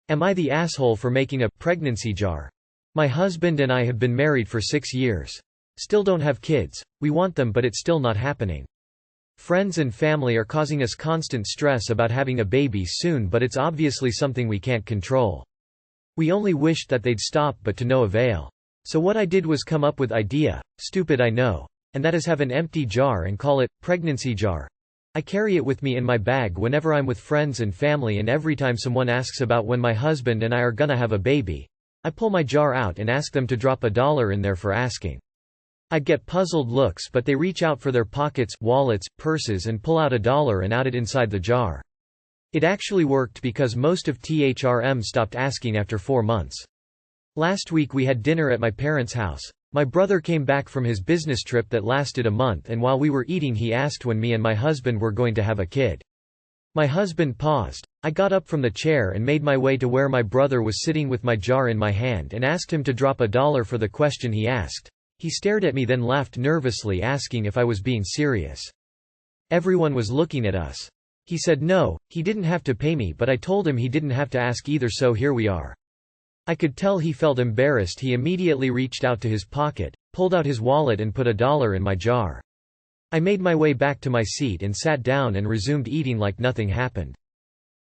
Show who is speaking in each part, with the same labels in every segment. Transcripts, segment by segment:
Speaker 1: Am I the asshole for making a pregnancy jar? My husband and I have been married for 6 years. Still don't have kids, we want them but it's still not happening. Friends and family are causing us constant stress about having a baby soon, but it's obviously something we can't control. We only wished that they'd stop, but to no avail. So what I did was come up with idea, stupid I know, and that is have an empty jar and call it, pregnancy jar. I carry it with me in my bag whenever I'm with friends and family, and every time someone asks about when my husband and I are gonna have a baby, I pull my jar out and ask them to drop $1 in there for asking. I'd get puzzled looks, but they reach out for their pockets, wallets, purses and pull out $1 and out it inside the jar. It actually worked because most of THRM stopped asking after 4 months. Last week we had dinner at my parents' house. My brother came back from his business trip that lasted a month, and while we were eating he asked when me and my husband were going to have a kid. My husband paused. I got up from the chair and made my way to where my brother was sitting with my jar in my hand and asked him to drop $1 for the question he asked. He stared at me, then laughed nervously, asking if I was being serious. Everyone was looking at us. He said no, he didn't have to pay me, but I told him he didn't have to ask either, so here we are. I could tell he felt embarrassed. He immediately reached out to his pocket, pulled out his wallet and put $1 in my jar. I made my way back to my seat and sat down and resumed eating like nothing happened.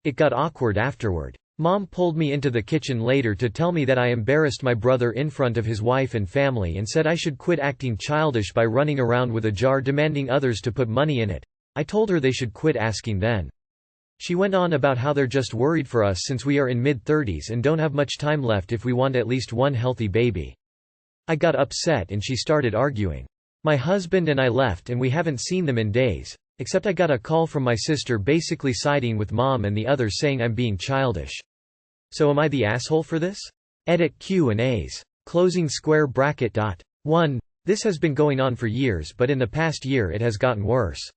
Speaker 1: It got awkward afterward. Mom pulled me into the kitchen later to tell me that I embarrassed my brother in front of his wife and family and said I should quit acting childish by running around with a jar demanding others to put money in it. I told her they should quit asking then. She went on about how they're just worried for us since we are in mid-30s and don't have much time left if we want at least one healthy baby. I got upset and she started arguing. My husband and I left and we haven't seen them in days, except I got a call from my sister basically siding with Mom and the others saying I'm being childish. So am I the asshole for this? Edit Q&As. Closing square bracket. 1. This has been going on for years, but in the past year it has gotten worse.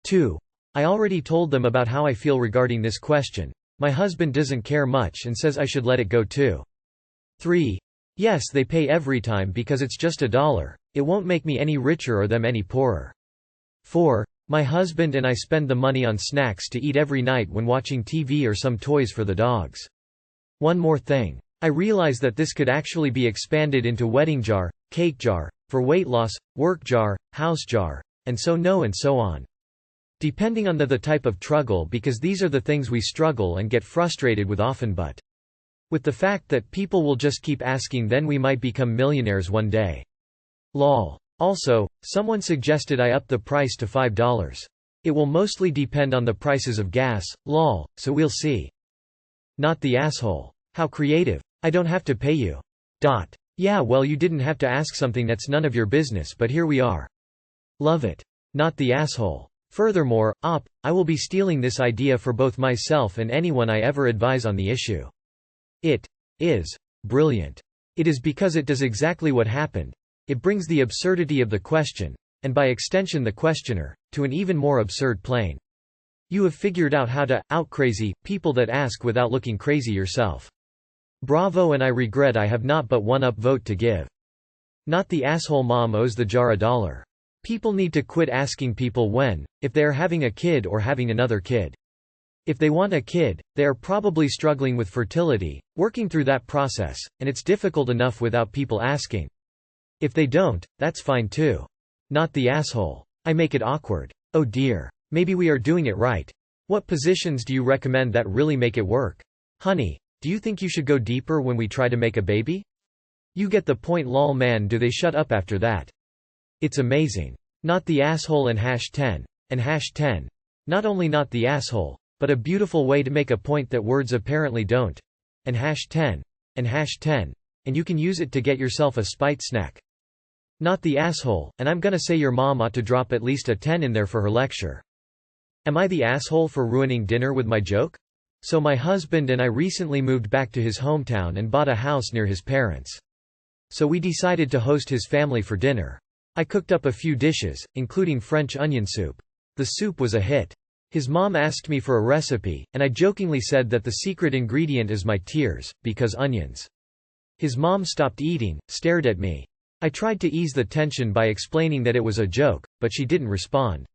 Speaker 1: 2. I already told them about how I feel regarding this question. My husband doesn't care much and says I should let it go too. 3. Yes, they pay every time because it's just $1. It won't make me any richer or them any poorer. 4. My husband and I spend the money on snacks to eat every night when watching TV or some toys for the dogs. One more thing. I realize that this could actually be expanded into wedding jar, cake jar, for weight loss, work jar, house jar, and so on. Depending on the type of struggle, because these are the things we struggle and get frustrated with often, but with the fact that people will just keep asking, then we might become millionaires one day. Lol. Also, someone suggested I up the price to $5. It will mostly depend on the prices of gas, lol, so we'll see. Not the asshole. How creative. I don't have to pay you. Yeah, well, you didn't have to ask something that's none of your business, but here we are. Love it. Not the asshole. Furthermore, I will be stealing this idea for both myself and anyone I ever advise on the issue. It is brilliant. It is because it does exactly what happened. It brings the absurdity of the question, and by extension the questioner, to an even more absurd plane. You have figured out how to out-crazy people that ask without looking crazy yourself. Bravo, and I regret I have not but one upvote to give. Not the asshole mom owes the jar $1. People need to quit asking people when, if they are having a kid or having another kid. If they want a kid, they are probably struggling with fertility, working through that process, and it's difficult enough without people asking. If they don't, that's fine too. Not the asshole. I make it awkward. Oh dear. Maybe we are doing it right. What positions do you recommend that really make it work? Honey, do you think you should go deeper when we try to make a baby? You get the point, lol man, do they shut up after that? It's amazing. Not the asshole and #10. And #10. Not only not the asshole, but a beautiful way to make a point that words apparently don't. And #10. And #10. And you can use it to get yourself a spite snack. Not the asshole, and I'm gonna say your mom ought to drop at least a 10 in there for her lecture. Am I the asshole for ruining dinner with my joke? So my husband and I recently moved back to his hometown and bought a house near his parents. So we decided to host his family for dinner. I cooked up a few dishes, including French onion soup. The soup was a hit. His mom asked me for a recipe, and I jokingly said that the secret ingredient is my tears, because onions. His mom stopped eating, stared at me. I tried to ease the tension by explaining that it was a joke, but she didn't respond.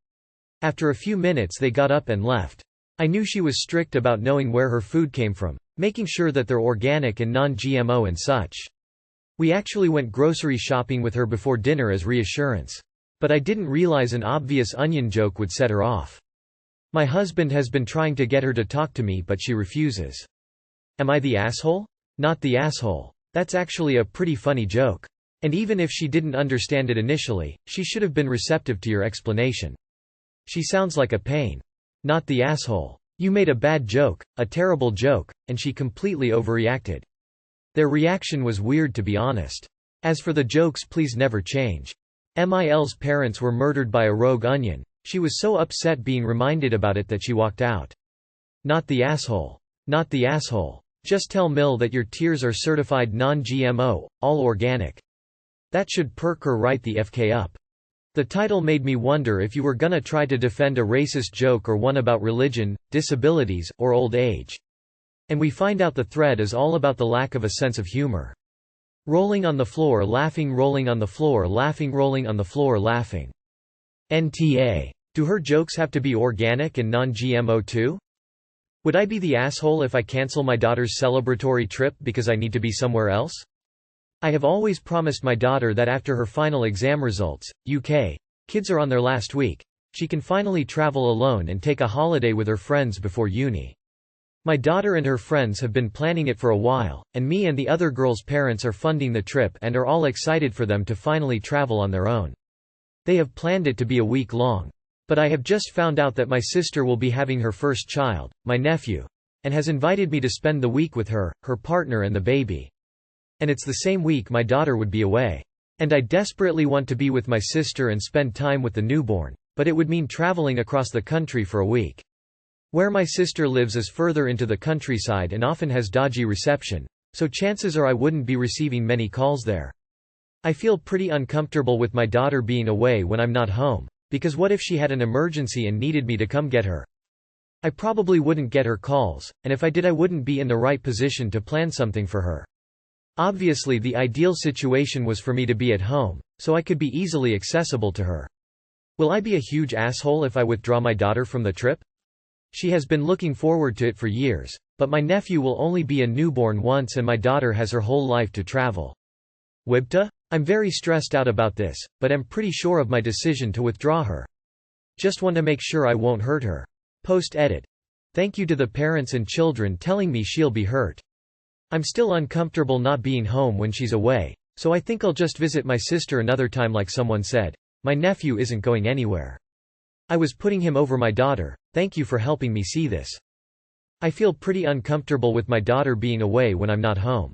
Speaker 1: After a few minutes they got up and left. I knew she was strict about knowing where her food came from, making sure that they're organic and non-GMO and such. We actually went grocery shopping with her before dinner as reassurance. But I didn't realize an obvious onion joke would set her off. My husband has been trying to get her to talk to me but she refuses. Am I the asshole? Not the asshole. That's actually a pretty funny joke. And even if she didn't understand it initially, she should have been receptive to your explanation. She sounds like a pain. Not the asshole. You made a bad joke, a terrible joke, and she completely overreacted. Their reaction was weird, to be honest. As for the jokes, please never change. Mil's parents were murdered by a rogue onion. She was so upset being reminded about it that she walked out. Not the asshole. Not the asshole. Just tell Mil that your tears are certified non-GMO, all organic. That should perk her right the FK up. The title made me wonder if you were gonna try to defend a racist joke or one about religion, disabilities, or old age. And we find out the thread is all about the lack of a sense of humor. Rolling on the floor laughing, rolling on the floor laughing, rolling on the floor laughing. NTA. Do her jokes have to be organic and non-GMO too? Would I be the asshole if I cancel my daughter's celebratory trip because I need to be somewhere else? I have always promised my daughter that after her final exam results, UK kids are on their last week, she can finally travel alone and take a holiday with her friends before uni. My daughter and her friends have been planning it for a while, and me and the other girls' parents are funding the trip and are all excited for them to finally travel on their own. They have planned it to be a week long. But I have just found out that my sister will be having her first child, my nephew, and has invited me to spend the week with her, her partner and the baby. And it's the same week my daughter would be away. And I desperately want to be with my sister and spend time with the newborn, but it would mean traveling across the country for a week. Where my sister lives is further into the countryside and often has dodgy reception, so chances are I wouldn't be receiving many calls there. I feel pretty uncomfortable with my daughter being away when I'm not home. Because what if she had an emergency and needed me to come get her? I probably wouldn't get her calls, and if I did I wouldn't be in the right position to plan something for her. Obviously the ideal situation was for me to be at home, so I could be easily accessible to her. Will I be a huge asshole if I withdraw my daughter from the trip? She has been looking forward to it for years, but my nephew will only be a newborn once and my daughter has her whole life to travel. Wibta? I'm very stressed out about this, but am pretty sure of my decision to withdraw her. Just want to make sure I won't hurt her. Post-edit. Thank you to the parents and children telling me she'll be hurt. I'm still uncomfortable not being home when she's away, so I think I'll just visit my sister another time like someone said. My nephew isn't going anywhere. I was putting him over my daughter, thank you for helping me see this. I feel pretty uncomfortable with my daughter being away when I'm not home.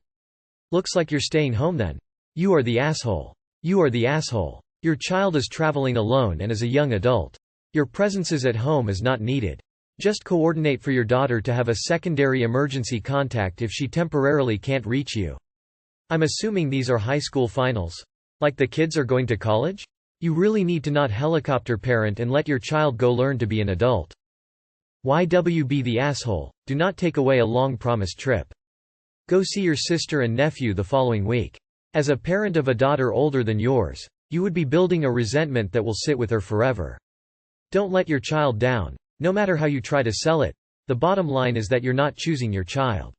Speaker 1: Looks like you're staying home then. You are the asshole. You are the asshole. Your child is traveling alone and is a young adult. Your presence at home is not needed. Just coordinate for your daughter to have a secondary emergency contact if she temporarily can't reach you. I'm assuming these are high school finals? Like the kids are going to college? You really need to not helicopter parent and let your child go learn to be an adult. YWB the asshole, do not take away a long promised trip. Go see your sister and nephew the following week. As a parent of a daughter older than yours, you would be building a resentment that will sit with her forever. Don't let your child down, no matter how you try to sell it. The bottom line is that you're not choosing your child.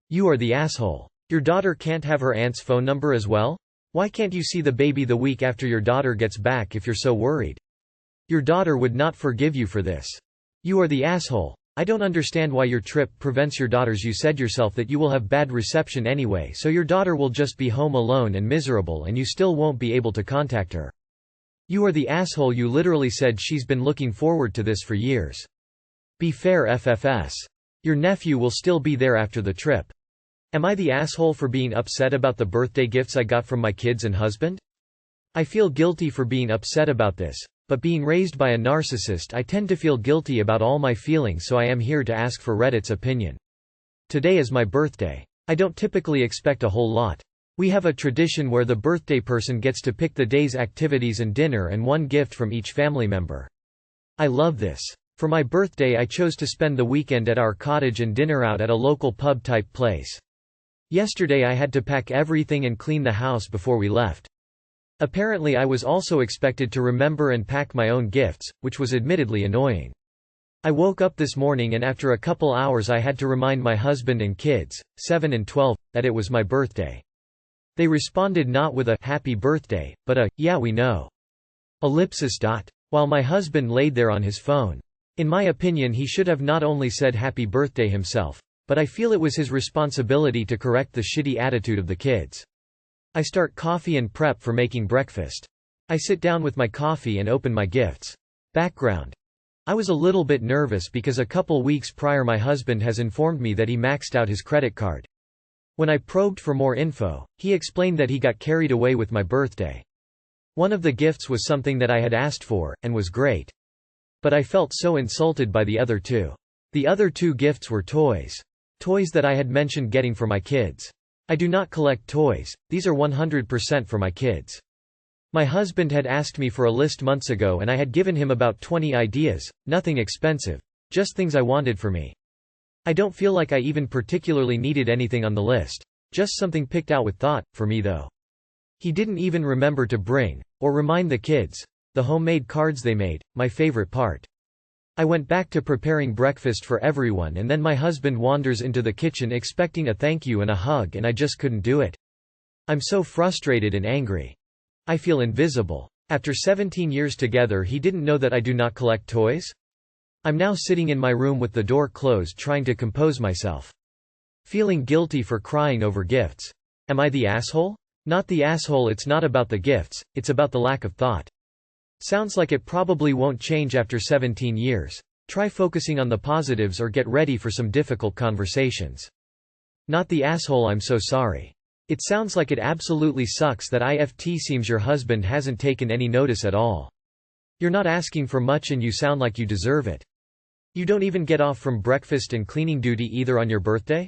Speaker 1: You are the asshole. Your daughter can't have her aunt's phone number as well? Why can't you see the baby the week after your daughter gets back if you're so worried? Your daughter would not forgive you for this. You are the asshole. I don't understand why your trip prevents your daughters. You said yourself that you will have bad reception anyway, so your daughter will just be home alone and miserable and you still won't be able to contact her. You are the asshole. You literally said she's been looking forward to this for years. Be fair FFS. Your nephew will still be there after the trip. Am I the asshole for being upset about the birthday gifts I got from my kids and husband? I feel guilty for being upset about this. But being raised by a narcissist, I tend to feel guilty about all my feelings, so I am here to ask for Reddit's opinion. Today is my birthday. I don't typically expect a whole lot. We have a tradition where the birthday person gets to pick the day's activities and dinner and one gift from each family member. I love this. For my birthday I chose to spend the weekend at our cottage and dinner out at a local pub-type place. Yesterday I had to pack everything and clean the house before we left. Apparently I was also expected to remember and pack my own gifts, which was admittedly annoying. I woke up this morning and after a couple hours I had to remind my husband and kids, 7 and 12, that it was my birthday. They responded not with a happy birthday, but a yeah we know. While my husband laid there on his phone. In my opinion he should have not only said happy birthday himself, but I feel it was his responsibility to correct the shitty attitude of the kids. I start coffee and prep for making breakfast. I sit down with my coffee and open my gifts. Background. I was a little bit nervous because a couple weeks prior my husband has informed me that he maxed out his credit card. When I probed for more info, he explained that he got carried away with my birthday. One of the gifts was something that I had asked for, and was great. But I felt so insulted by the other two. The other two gifts were toys. Toys that I had mentioned getting for my kids. I do not collect toys, these are 100% for my kids. My husband had asked me for a list months ago and I had given him about 20 ideas, nothing expensive. Just things I wanted for me. I don't feel like I even particularly needed anything on the list. Just something picked out with thought, for me though. He didn't even remember to bring, or remind the kids, the homemade cards they made, my favorite part. I went back to preparing breakfast for everyone and then my husband wanders into the kitchen expecting a thank you and a hug and I just couldn't do it. I'm so frustrated and angry. I feel invisible. After 17 years together he didn't know that I do not collect toys? I'm now sitting in my room with the door closed trying to compose myself. Feeling guilty for crying over gifts. Am I the asshole? Not the asshole, it's not about the gifts, it's about the lack of thought. Sounds like it probably won't change after 17 years. Try focusing on the positives or get ready for some difficult conversations. Not the asshole, I'm so sorry. It sounds like it absolutely sucks that it seems your husband hasn't taken any notice at all. You're not asking for much and you sound like you deserve it. You don't even get off from breakfast and cleaning duty either on your birthday?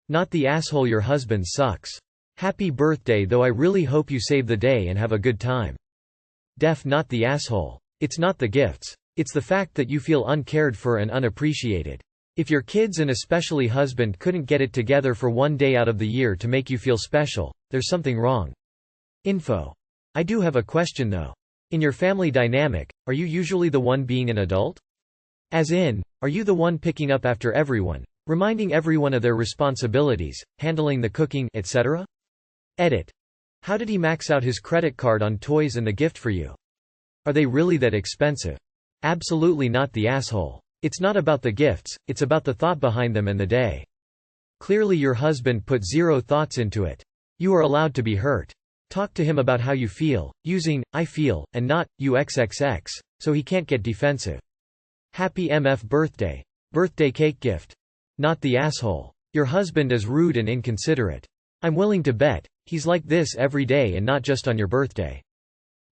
Speaker 1: Not the asshole, your husband sucks. Happy birthday though, I really hope you save the day and have a good time. Not the asshole. It's not the gifts. It's the fact that you feel uncared for and unappreciated. If your kids and especially husband couldn't get it together for one day out of the year to make you feel special, there's something wrong. Info. I do have a question though. In your family dynamic, are you usually the one being an adult? As in, are you the one picking up after everyone, reminding everyone of their responsibilities, handling the cooking, etc.? Edit. How did he max out his credit card on toys and the gift for you? Are they really that expensive? Absolutely not the asshole. It's not about the gifts, it's about the thought behind them and the day. Clearly your husband put zero thoughts into it. You are allowed to be hurt. Talk to him about how you feel, using I feel, and not you XXX, so he can't get defensive. Happy MF birthday. Birthday cake gift. Not the asshole. Your husband is rude and inconsiderate. I'm willing to bet he's like this every day and not just on your birthday.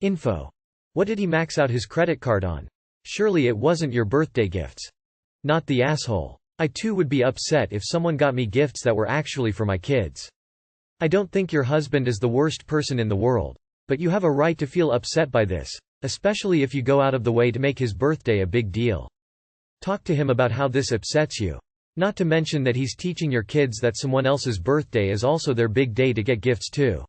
Speaker 1: Info. What did he max out his credit card on? Surely it wasn't your birthday gifts. Not the asshole. I too would be upset if someone got me gifts that were actually for my kids. I don't think your husband is the worst person in the world. But you have a right to feel upset by this, especially if you go out of the way to make his birthday a big deal. Talk to him about how this upsets you. Not to mention that he's teaching your kids that someone else's birthday is also their big day to get gifts too.